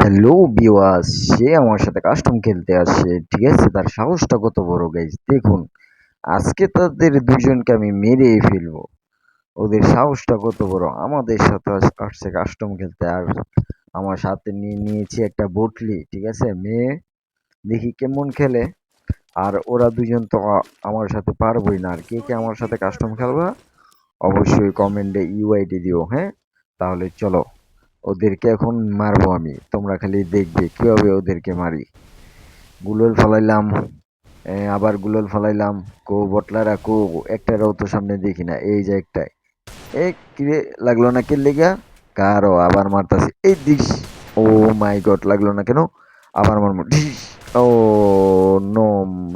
Hello viewers, সে আমার সাথে custom খেলতে আসে, ঠিক আছে? তার সাহসটা কত বড় গাইস দেখুন। আজকে তাদের দুজনকে আমি মেরে ফেলবো। ওদের সাহসটা কত বড়, আমাদের সাথে আসছে কাস্টম খেলতে। আর আমার সাথে নিয়ে নিয়েছি একটা বটলি, ঠিক আছে? মেয়ে দেখি কেমন খেলে। আর ওরা দুজন তো আমার সাথে পারবই না। আর কে কে আমার সাথে কাস্টম খেলবা অবশ্যই কমেন্টে ইউআইডি দিও, হ্যাঁ? তাহলে চলো, ওদেরকে এখন মারবো আমি, তোমরা খালি দেখবে কিভাবে ওদেরকে মারি। গুলোল ফলাইলাম, আবার গুলোল ফলাইলাম। কো বটলারা কো, একটারও তো সামনে দেখি না। এই যে একটাই, এ কিরে লাগলো না কে লেগা, কারো আবার মারতাছি এই দিস। ও মাই গড, লাগলো না কেন? আবার মারমু ডিস। ও নো,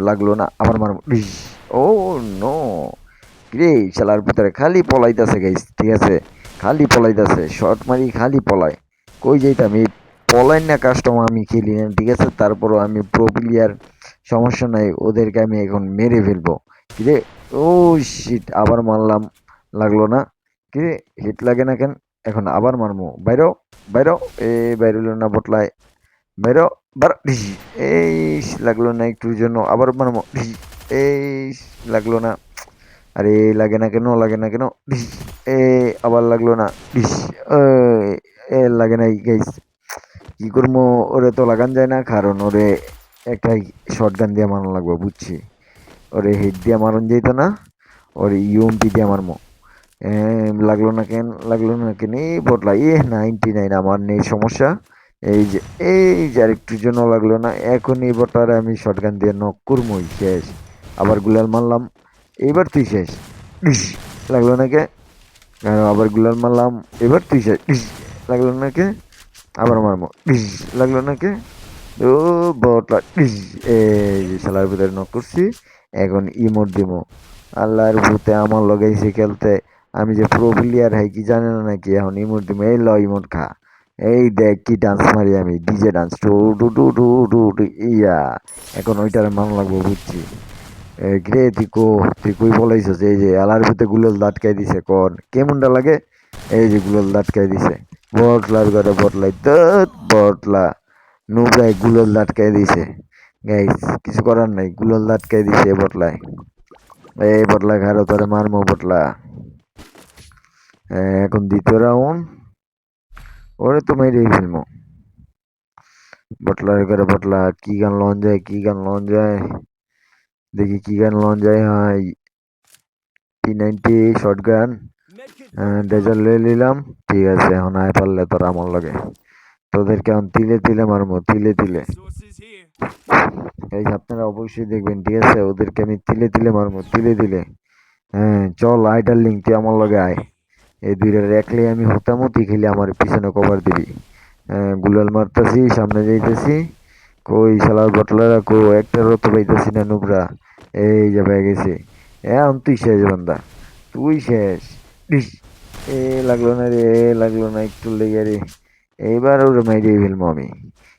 লাগলো না, আবার মারমু ডিস। ও নো, কিরে শালার ভিতরে খালি পলাইতাছে গাইস, ঠিক আছে? খালি পলাইতাছে, শর্ট মারি খালি পলায়। কই যাইতাম এই পলাই না কাস্টম আমি খেলি না, ঠিক আছে? তারপরও আমি প্রো প্লেয়ার, সমস্যা নাই, ওদেরকে আমি এখন মেরে ফেলবো। কিরে, ও শিট, আবার মারলাম, লাগলো না। কিরে, হিট লাগে না কেন? এখন আবার মারমু, বাইরো বাইরো, এ বাইরলো না বটলায়, বাইরো বার ঢিস। এই লাগলো না একটুর জন্য, আবার মারমু ঢিস। এই লাগলো না, আরে লাগে না কেন, লাগে না কেন, ডিস। এ আবার লাগলো না, ডিস। এ লাগে নাই গাইস, কি করবো? ওরে তো লাগান যায় না, কারণ ওরে একটা শর্ট গান দিয়ে মারানো লাগবে, বুঝছি। ওরে হেড দিয়ে মারন যেত না, ওরে ইউএমপি দিয়ে মারমো। লাগলো না কেন, লাগলো না কেন? এই বটলা 99, আমার নেই সমস্যা। এই যে, এই যে আরেকটুর জন্য লাগলো না, এখন এই বটলারে আমি শর্ট গান দিয়ে নক করবোই, শেষ। আবার গুলাল মারলাম, এবার তুই শেষ। ডিস, লাগলো না কে? আবার গুলাল মারলাম, এবার তুই শেষ। ডিস, লাগলো না কে? আবার মারমো, ডিস, লাগলো না কে? ও বটলা ডিস। এই যে শালার ভিতরে নক করছি, এখন ইমোট দিমো। আল্লাহর ভূতে আমার লগাইছে খেলতে, আমি যে প্রো প্লেয়ার হাই কি জানে না নাকি? এখন ইমোট দিমো, এই ল ইমোট খা। এই দেখ কি ডান্স মারি আমি, ডিজে ডান্স, টু টু টু টু টু টু, ইয়া। এখন ওইটার মান লাগবো, বুঝছি। গ্রে তুই কই বলাইছস? এই যে আলার ভিতরে গুলাল দাটকাই দিছে, কোন কেমনটা লাগে? এই যে গুলাল দাটকাই দিছে, বটলার ঘরে বটলাই দত বটলা, নুবরাই গুলাল দাটকাই দিছে। গাইস কিছু করার নাই, গুলাল দাটকাই দিছে বটলায়। এই বটলা ঘাড়ো, তোরে মারমো বটলা। এখন দ্বিতীয় রাউন্ড, ওরে তো মেরেই ফেলমো। বটলার ঘরে বটলা, কি গান লন যায়, কি গান লন যায়, দেখি কি গান লন যায়। হয় P90 শটগান, ডেজার লয়ে নিলাম, ঠিক আছে। এখন আয় পারলে তোরা আমার লগে, তোদেরকে এখন তিলে তিলে মারমো, তিলে তিলে। এই আপনারা অবশ্যই দেখবেন, ঠিক আছে? ওদেরকে আমি তিলে তিলে মারমো, তিলে তিলে। হ্যাঁ চল আয় ডার্লিং, তুই আমার লগে আয়। এই দুইটার একলে আমি হতামো, তুই খেলে আমার পিছনে কভার দিবি। গুলাল মারতাছি, সামনে যাইতেছি। কই শালার বটলারা কো, একটারও তো পাইতেছি না নুবরা। এই যে পেয়ে গেছি। এখন তুই শেষ বান্দা, তুই শেষ। ইস, এ লাগলো না রে, লাগলো না, একটু লেগে রে। এইবার ওরে মাইরে ফেলবো আমি।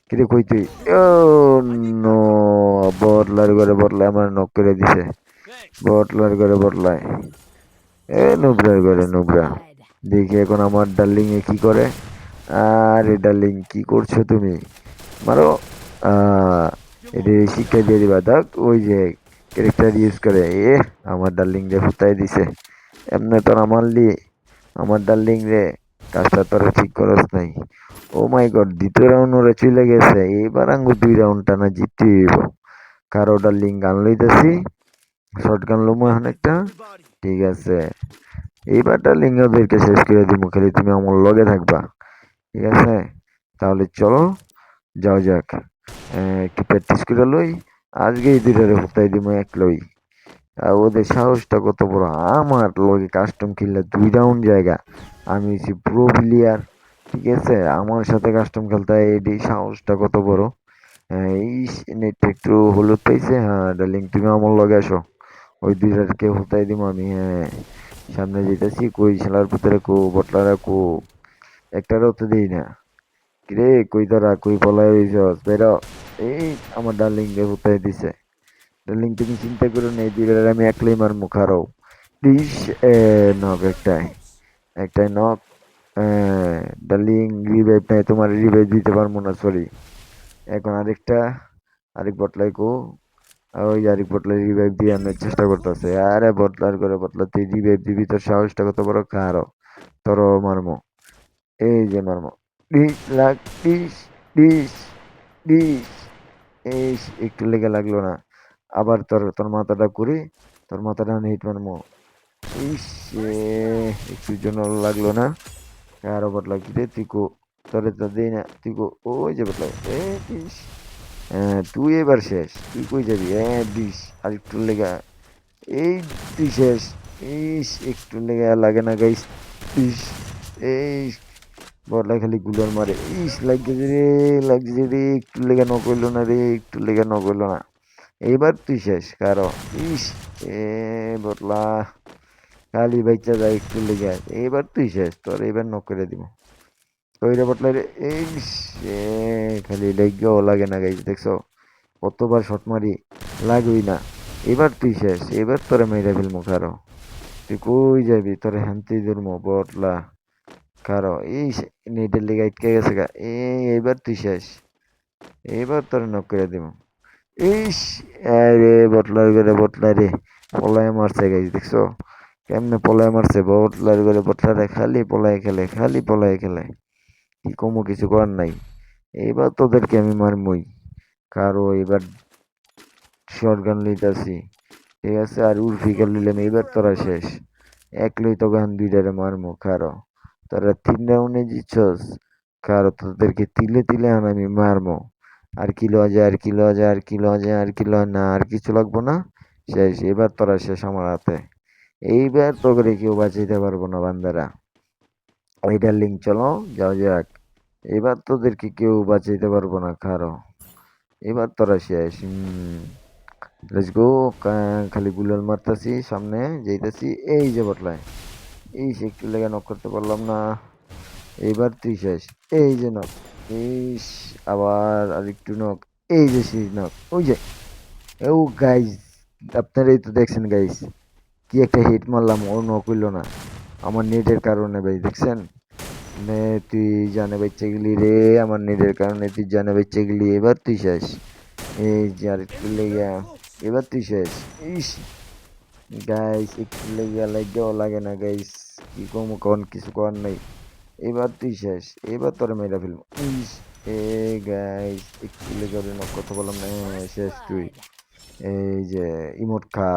কিরে কই তুই? ও নো, বটলার ঘরে বটলা আমার নক করে দিছে। বটলার ঘরে বটলায়, এ নুবরার ঘরে নুবরা। দেখি এখন আমার ডার্লিং এ কি করে। আরে ডার্লিং কি করছো তুমি? মারো। এটা শিক্ষা দিয়ে দিবা, দেখ ওই যে ক্যারেক্টার ইউজ করে। আমার ডার্লিং রে হুতাই দিছে। এমনি তোর মারলি আমার ডার্লিং রে, কাজটা তোরা ঠিক করস নাই। ও মাই গড, দ্বিতীয় রাউন্ড ওরা চলে গেছে। এবার আঙ্গু 2 রাউন্ড টানা জিততে হইব। কারো ডার্লিং গান লইতেছি, শর্ট গান লমু এখন একটা, ঠিক আছে? এইবার ডার্লিং ওদেরকে শেষ করে দিব, খালি তুমি আমার লগে থাকবা, ঠিক আছে? তাহলে চলো যাও যাক, একটু প্র্যাকটিস করে লই। আজকে এই দুইটারে হুতাই দিব এক লই। আর ওদের সাহসটা কত বড়, আমার লগে কাস্টম খেললে 2 রাউন্ড জায়গা। আমি হচ্ছি প্রো প্লেয়ার, ঠিক আছে? আমার সাথে কাস্টম খেলতে হয়, এই সাহসটা কত বড়। এই নেটটা একটু হলুদ পাইছে। হ্যাঁ ডার্লিং তুমি আমার লগে আসো, ওই দুইটাকে হুতাই দিব আমি। হ্যাঁ সামনে যেতেছি, কই শালার ভিতরে কো বটলারা কো, একটারও তো দিই না। কিরে কই তোরা, কই পলাই রইছস, বেরো। এই আমার ডার্লিং রে হুতাই দিছে। ডার্লিং তুমি চিন্তা করো না, এই দুইটারে আমি একলাই মারমু, খারাও। ডিস, এ নক একটাই, একটাই নক। ডার্লিং রিভাইভ নাই, তোমার রিভাইভ দিতে পারবো না, সরি। এখন আরেক বটলাই কো, ওই আরেক বটলাই রিভাইভ দিয়ে আনার চেষ্টা করতেছে। আরে বটলার করে বটলা, তুই রিভাইভ দিবি, তোর সাহসটা কত বড়, কারো তোর মারমো, এই যে মারমো, ডিস লাগ, ডিস ডিস ডিস, এই একটু লেগে লাগলো না। আবার তোর তোর মাথাটা করে, তোর মাথাটা হিট মারমো। ইস, এ, একটুর জন্য লাগলো না। কারো বটলা কি রে, তুই কো, তোরে তো দেই না, তুই কো, ওই যে বটলা, এ ডিস। তুই এবার শেষ, তুই কই যাবি, ডিস, আর একটু লেগা, এই তুই শেষ। ইস, একটু লেগা লাগে না গাইস, ইস, এই বটলা খালি গুলার মারে, ইস লাগছে রে, লাগছে রে, একটু লেগা নকইলো না রে, একটু লেগা নকইলো না। এইবার তুই শেষ কারো, ইস, এ বটলা খালি বাইচা যায় একটু লেগে, এইবার তুই শেষ, তোর এবার নক করে দিব। কইরে বটলা রে, এই সে খালি লেগেও লাগে না গাইজ, দেখছো কতবার শট মারি, লাগুই না। এবার তুই শেষ, এবার তোরে মেরে ফেলবো কারো, তুই কই যাবি, তোরে হানতেই ধরবো বটলা কারো, এই নেটের লেগে আটকে গেছে গা, এবার তুই শেষ, এবার তোরে নক করে দিব। ইস, আরে বটলার করে বটলা রে, পলায় মারছে গাইজ, দেখছো কেমনে পলায় মারছে, বটলার করে বটলারে খালি পলায় খেলে, খালি পলায় খেলে, কি কমু, কিছু করার নাই। এইবার তোদেরকে আমি মারমই, কারো এবার শটগান লইতাছি, ঠিক আছে, আর উর্ফিকার লইলাম, এইবার তোরা শেষ, একলই তো গান দুইটারে মারমু কারো, তোরা 3 রাউন্ডে জিতছস, কারো তোদেরকে তিলে তিলে আন আমি মারমু। আর কি লওয়া যায়, আর কি লওয়া যায়, আর কি লওয়া যায়, আর কি লওয়া, না আর কিছু লাগবো না, শেষ, এবার তোরা শেষ আমার হাতে, এইবার তোকে কেউ বাঁচাইতে পারবো না বান্দারা। ওই ডার্লিং চলো, যাও যাক, এবার তোদেরকে কেউ বাঁচাইতে পারবো না কারো, এবার তোরা শেষ। লেটস গো, খালি গুলাল মারতাছি, সামনে যাইতাছি, এই যে বটলায়, এই সে একটু লেগে নক করতে পারলাম না, এইবার তুই শেষ, এই যে নক, ইস, আবার আর একটু নক, এই যে সেই নক, ওই যে, ও গাইজ, আপনারাই তো দেখছেন গাইজ, কি একটা হিট মারলাম, ও নক হইলো না, আমার নেটের কারণে ভাই, দেখছেন, নে তুই জানে বাচ্চা গেলি রে, আমার নেটের কারণে তুই জানে বাচ্চা গেলি, এবার তুই শেষ, এই যে আর একটু লেগে, এবার তুই শেষ। ইস গাইস, একটু লেগে লাগেও লাগে না গাইস, কি কম, কোন কিছু করার নাই, এবার তুই শেষ, এবার তোর মেয়েরা ফেলবো। ইস, এ গাইস, একটু লেগে ওরে knock করতে বললাম না, শেষ তুই, এই যে ইমোট খা,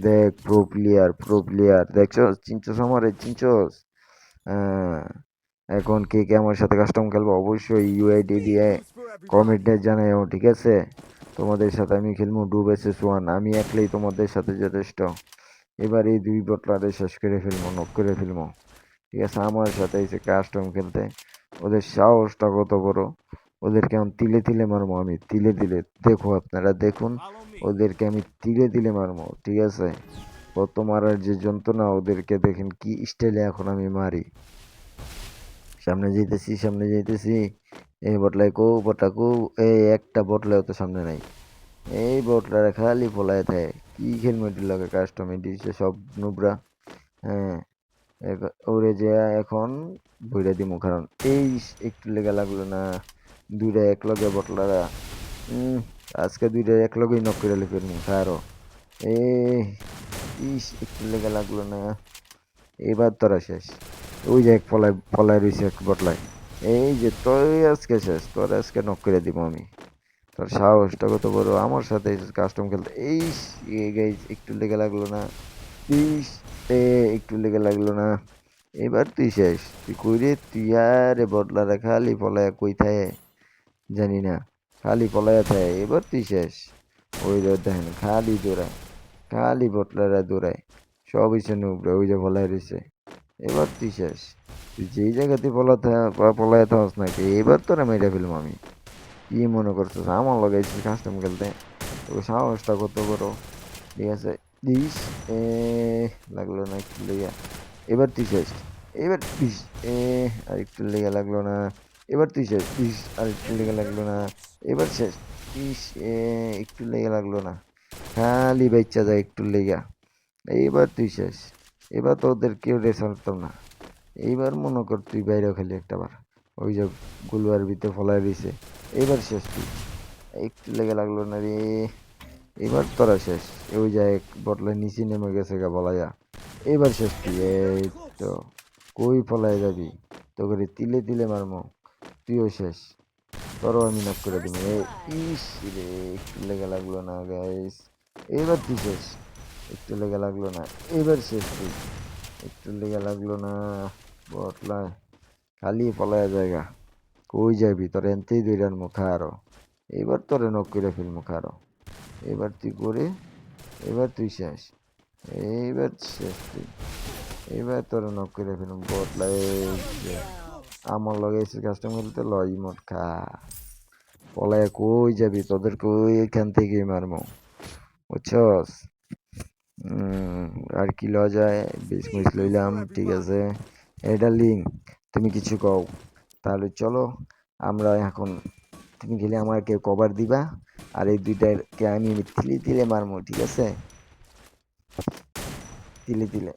দেখ প্রো প্লেয়ার, প্রো প্লেয়ার, দেখছস, চিনছস আমারে, চিনছস, হ্যাঁ, এখন কে কে আমার সাথে কাস্টম খেলবো, অবশ্যই ইউআইডি দিয়ে কমেন্টে জানাও, ঠিক আছে, তোমাদের সাথে আমি খেলবো 2 vs 1, আমি একলাই তোমাদের সাথে যথেষ্ট। এবার এই দুই বটলারে শেষ করে ফেলবো, নক করে ফেলবো, ঠিক আছে, আমার সাথে এসে কাস্টম খেলতে, ওদের সাহসটা কত বড়, ওদেরকে আমি তিলে তিলে মারবো, আমি তিলে তিলে, দেখো আপনারা দেখুন, ওদেরকে আমি তিলে তিলে মারবো, ঠিক আছে, কত মারার যে যন্ত্রণা, ওদেরকে দেখেন কি স্টাইলে এখন আমি মারি। সামনে যাইতেছি, সামনে যাইতেছি, এই বটলাই কো, বটলা কো, এই একটা বটলাও তো সামনে নাই, এই বটলারা খালি পলায় থাকে, কি খেলমেটের লাগে কাস্টম দিছে সব নুবরা। হ্যাঁ, ওরে যে এখন বইরা দিমু, কারণ এই একটু লেগে লাগলো না, দুইটা এক লগে বটলারা, উম আজকে দুইটা এক লগেই নক করে ফেলমু কারো, এ একটু লেগে লাগলো না, এবার তোরা শেষ, ওই যে এক পলায় পলায় রয়েছে এক বটলায়, এই যে তুই আজকে শেষ, তোর আজকে নক করে দিব আমি, তোর সাহসটা কত বড় আমার সাথে কাস্টম খেলতে, গাইস একটু লেগে লাগলো না, ইস, একটু লেগে লাগলো না, এবার তুই শেষ, তুই কই রে, তুই আরে বটলারে খালি পলায়া কই থাকে জানি না, খালি পলায়া থাকে, এবার তুই শেষ। ওই যে দেখেন খালি দৌড়ায়, খালি বটলারা দৌড়ায়, সব হইছে নুবরা, ওই যে পলায় রয়েছে, এবার তুই শেষ, তুই যেই জায়গাতে পলায় থাকস নাকি, এবার তোরা মেরে ফেলবো আমি, কি মনে করছিস আমার লাগাইছিস কাস্টম খেলতে, তোর সাহসটা কত বড়, ঠিক আছে, দিস, এ লাগলো না একটু লেগে, এবার তুই শেষ, এবার দিস, এ আর একটু লেগে লাগলো না, এবার তুই শেষ, দিস, আর একটু লেগে লাগলো না, এবার শেষ, ইস, একটু লেগে লাগলো না, খালি বাচ্চা যায় একটু লেগা, এইবার তুই শেষ, এবার তো ওদের কেউ রেস হারতাম না, এইবার মনে কর তুই বাইরে খালি একটা বার ওই যে গুলুয়ার ভিতরে ফলাই দিছে এইবার শেষ তুই একটু লেগে লাগলো না রে এবার তোরা শেষ ওই যায় বটলের নিচে নেমে গেছে গা বলা যা এবার শেষ তুই এই তো কই ফলাই যাবি তোকে তিলে তিলে মারমো তুইও শেষ তোরও আমি নক করে দিব ইস রে একটু লেগে লাগলো না গাইস এবার তুই শেষ একটু লেগে লাগলো না এবার শেষ তুই একটু লেগে লাগলো না বটলা খালি পলায়া জায়গা কই যাবি তোর এনতেই দুইটার মুখা আরো এবার তোরে নক করে ফেলবো খারো এবার তুই করে এবার তুই শেষ এইবার শেষ তুই এবার তোরে নক করে ফেলবো বটলা এই যে আমার লগে এসে কাস্টমার তো লই মট খা পলায়া কই যাবি তোদের কই এখান থেকে মারমো বুঝছস আর কি লওয়া যায় বিসমিস লইলাম ঠিক আছে এটা লিঙ্ক তুমি কিছু কও তাহলে চলো আমরা এখন তুমি গেলে আমাকে কভার দিবা আর এই দুইটাকে আমি তিলে তিলে মারমো ঠিক আছে তিলে তিলে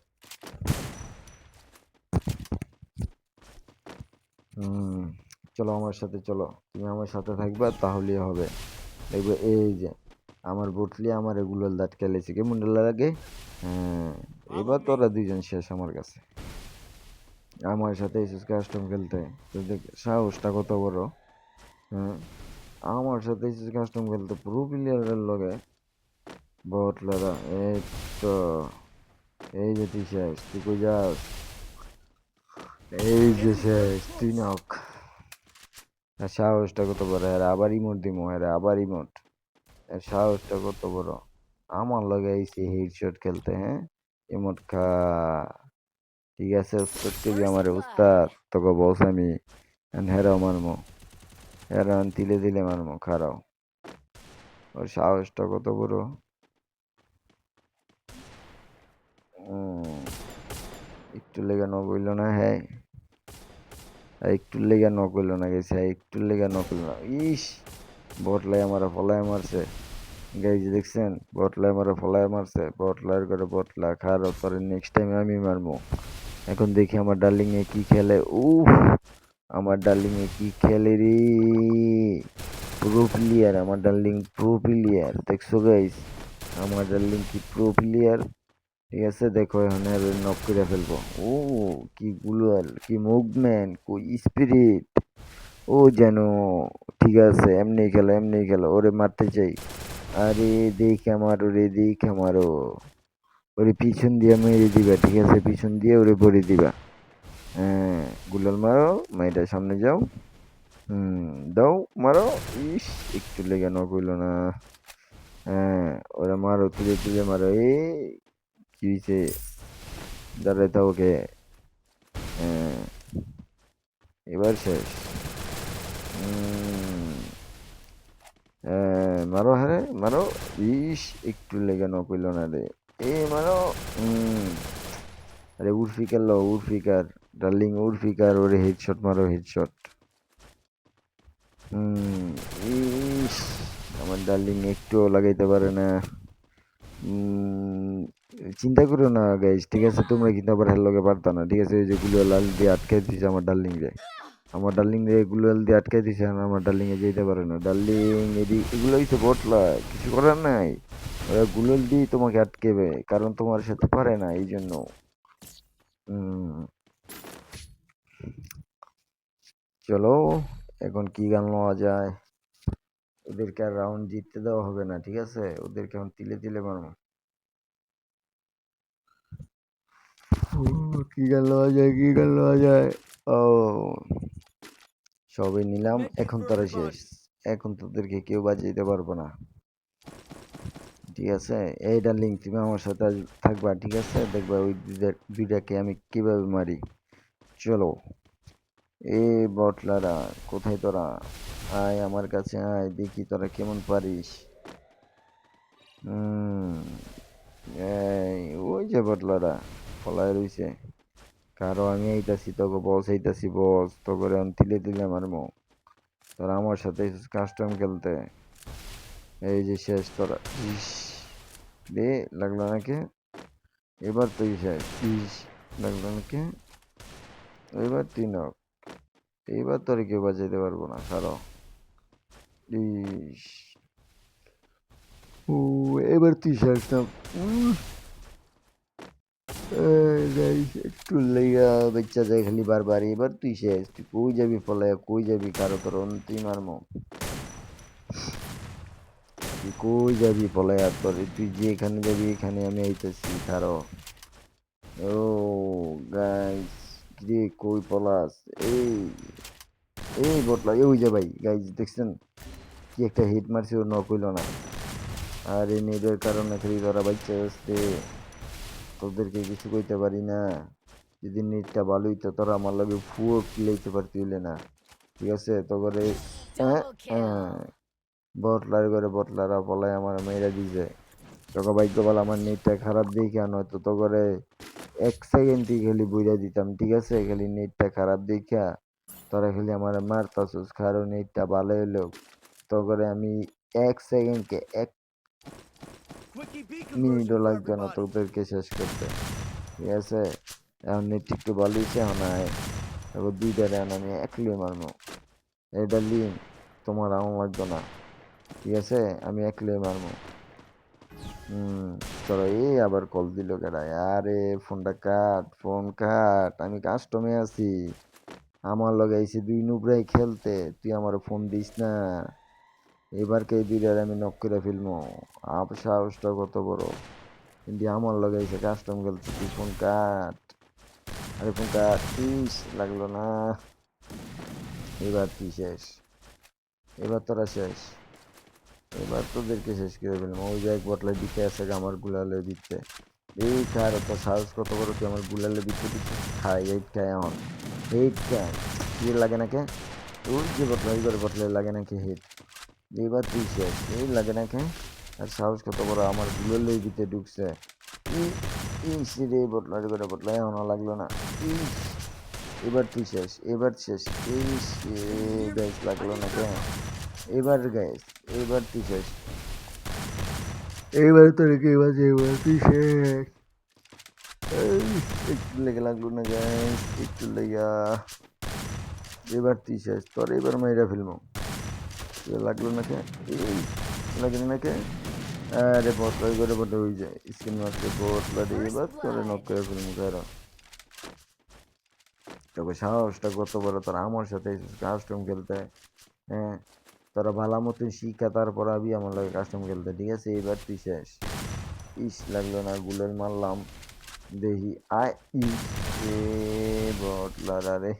চলো আমার সাথে চলো তুমি আমার সাথে থাকবা তাহলেই হবে দেখবে এই যে আমার বটলি আমার এগুলো দাঁটকে লেছে কেমন লাগে হ্যাঁ এবার তোরা দুইজন শেষ আমার কাছে আমার সাথে এসেছিস কাস্টম খেলতে দেখ সাহসটা কত বড় হ্যাঁ আমার সাথে এসেছিস কাস্টম খেলতে প্রো প্লেয়ারের লগে বটলারা এই তো এই যে তুই শেষ তুই কই যাস এই যে শেষ তুই নক আর সাহসটা কত বড় হ্যাঁ আবার ইমোট দিমো হ্যাঁ আবার ইমোট এর সাহসটা কত বড় আমার লগে আইছে হেডশট খেলতে হ্যাঁ ইমোট খা ঠিক আছে উস্তাদ কবি আমার উস্তাদ তোকে বস আমি হেরাও মারমো হেরান তিলে তিলে মারমো খারাও ওর সাহসটা কত বড় একটু লেগে ন কইল না হ্যাঁ একটু লেগে ন কইল না গেছে একটু লেগে ন কইল না ইস বটলাই আমার ফলায় মারছে গাইজ দেখছেন বটলাই আমার ফলায় মারছে বটলার করে বটলা খারাপ পরে নেক্সট টাইম আমি মারমো এখন দেখি আমার ডার্লিং এ কি খেলে উফ আমার ডার্লিং এ কি খেলে রে প্রো প্লেয়ার আমার ডার্লিং প্রো প্লেয়ার দেখছো গাইস আমার ডার্লিং কি প্রো প্লেয়ার ঠিক আছে দেখো এখন নক করে ফেলবো ও কি গুলাল কি মুভমেন্ট কি স্পিরিট ও যেন ঠিক আছে এমনি খেলো ওরে মারতে চাই আরে দেখে মারো রে দেখে মারো ওরে পিছন দিয়ে মেরে দিবা ঠিক আছে পিছন দিয়ে ওরে ভরে দিবা হ্যাঁ গুলাল মারো মাইটার সামনে যাও দাও মারো ইস একটু লেগে নকইল না হ্যাঁ ওরা মারো তুলে তুলে মারো কি হয়েছে দাঁড়াইতে ওকে হ্যাঁ এবার শেষ মারো হ্যাঁ মারো ইস একটু লেগে নকইল না রে মারো আরে উরফিকার লো উরফিকার ডার্লিং উরফিকার ওরে হেডশট মারো হেডশট ইস আমার ডার্লিং একটুও লাগাইতে পারে না চিন্তা করো না গাইস ঠিক আছে তোমরা কিন্তু আবার হেল লগে পারতা না ঠিক আছে এই যে গুলো লাল দিয়ে আটকাই দিয়েছে আমার ডার্লিং রে গুলাল দিয়ে আটকাই দিয়েছে আর আমার ডার্লিং এ যেতে পারে না ডার্লিং এগুলো হইছে বটলা কিছু করার নাই ওরা গুলাল দিয়ে তোমাকে আটকেবে কারণ তোমার সাথে পারে না এই জন্য চলো এখন কি গান নেওয়া যায় ওদেরকে আর রাউন্ড জিততে দেওয়া হবে না ঠিক আছে ওদেরকে এখন তিলে তিলে মারবো কি গান নেওয়া যায় কি গান নেওয়া যায় ও সবই নিলাম এখন তারা শেষ এখন তোদেরকে কেউ বাঁচিয়ে পারবো না ঠিক আছে এই ডার্লিং তুমি আমার সাথে থাকবা ঠিক আছে দেখবা ওই দুইটাকে আমি কিভাবে মারি চলো বটলারা কোথায় তোরা আয় আমার কাছে আয় দেখি তোরা কেমন পারিস ওই যে বটলারা ফলায় রইছে কারো আমি আইতাছি তোকে বস আইতাছি বস তো করে তিলে তিলে মারমো তোরা আমার সাথে কাস্টম খেলতে এই যে শেষ তোরা ইস রে লাগলো নাকি এবার তুই শেষ ইস লাগলো নাকি এবার 3 নক। এইবার তোরে কেউ বাঁচাইতে পারবো না, খারাও। ইস! ও, এবার তুই শেষ না। গাইস একটু লেগা বাচ্চা যায় খালি বারবার। এবার তুই শেষ। তুই কই যাবি পলায়া, কই যাবি, কারো তোর অন্তিম মারমু। তুই কই যাবি পলায়া, তোর তুই যেখানে যাবি এখানে আমি আইতাছি, খারো। ও গাইস, কিরে কই পলাস? এই এই বটলা, ওই যে ভাই গাইস দেখছেন কি একটা হিট মারছি, ও নক হইল না। আর এই নেটের কারণে খালি ধরা বাচ্চা আসছে, তোদেরকে কিছু কইতে পারি না। যদি নেটটা ভালো হইতো তোরা আমার লগে ফুয়ো কিলাইতে পারতি হইলে না, ঠিক আছে? তো করে Double kill. বটলার করে বটলারা পলায় আমার মেয়েরা দিছে। তোকে ভাগ্য বল আমার নেটটা খারাপ দেখে, নয়তো তো করে 1 সেকেন্ডই খালি বুঝা দিতাম, ঠিক আছে? খালি নেটটা খারাপ দেখা তোরা খালি আমার মারতাছিস, কারণ নেটটা ভালো হইলেও তো করে আমি 1 সেকেন্ডকে 1 মিনিটও লাগবে না তোদেরকে শেষ করতে, ঠিক আছে? এখন নেট একটু ভালো হয়েছে, এখন আয় তারপর 2টা রান আমি একলাই মারবো। এটা লিন, তোমার আমার লাগবে না, ঠিক আছে? আমি একলাই মারবো। চলো, এই আবার কল দিল কেডা? আরে ফোনটা কাট, ফোন কাট, আমি কাস্টমে আছি। আমার লগে আইছে 2 নুবরাই খেলতে, তুই আমার ফোন দিস না। এবার কে 2টার আমি নক করে ফেলবো। সাহসটা কত বড়! কিন্তু আমার লগে আইছে কাস্টম খেলতে, তুই ফোন কাট। আরে ফোন কাট, ইস লাগলো না। এবার তুই শেষ, এবার তোরা শেষ। এবার তোদেরকে শেষ করে ফেলবো। ওই যে এক বটলায় দিতে আছে আমার গুলালে দিতে। এই খার তোর সাহস কত বড়, তুই আমার গুলালে দিতে দিতে খাই, এইট খাই এখন। এইট খাই, কি লাগে না কে? ওই যে বটলা, এইবার বটলে লাগে নাকি হিট? এবার তুই শেষ, এই লাগে না কে? আর সাহস কত বড়, আমার গুলালে দিতে ঢুকছে। ই- ইস রে, বটলার করে বটলা এখনো লাগলো না। ইস! এবার তুই শেষ, এবার শেষ। ইস! গাইস লাগলো না কে? এবার গাইস, এবার তুই শেষ। এইবার তো রেখে এবার যে এবার তুই শেষ। একটু লেগে লাগলো না গাইস, একটু লেগা। এবার তুই শেষ, তোর এবার মাইরা ফেলবো। লাগলো না কে? এই লাগলো না কে? আরে বটলাই করে বটে, ওই যায় স্ক্রিন মারতে বটলারে, First এবার তোরে নক blood. করে ফেলবো কারো। তবে সাহসটা কত বড়, তোরা আমার সাথে কাস্টম খেলতে? হ্যাঁ, তোরা ভালো মতন শিখা তারপর আবি আমার লাগে কাস্টম খেলতে, ঠিক আছে? এবার তুই শেষ। ইস লাগলো না, গুলেল মারলাম। দেখি আয়, ইস! এ বটলারা রে!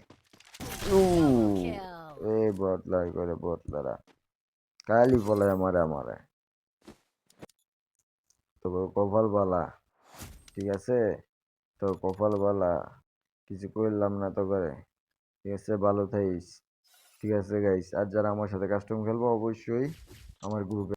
উ Double kill. এ বটলাই করে বটলারা কালি বলে আমারে আমারে। তবে কপাল বালা, ঠিক আছে? তো কপাল বালা, কিছু করলাম না তো করে, ঠিক আছে? ভালো থাইস, ঠিক আছে গাইস? আর যারা আমার সাথে কাস্টম খেলবো অবশ্যই আমার গ্রুপে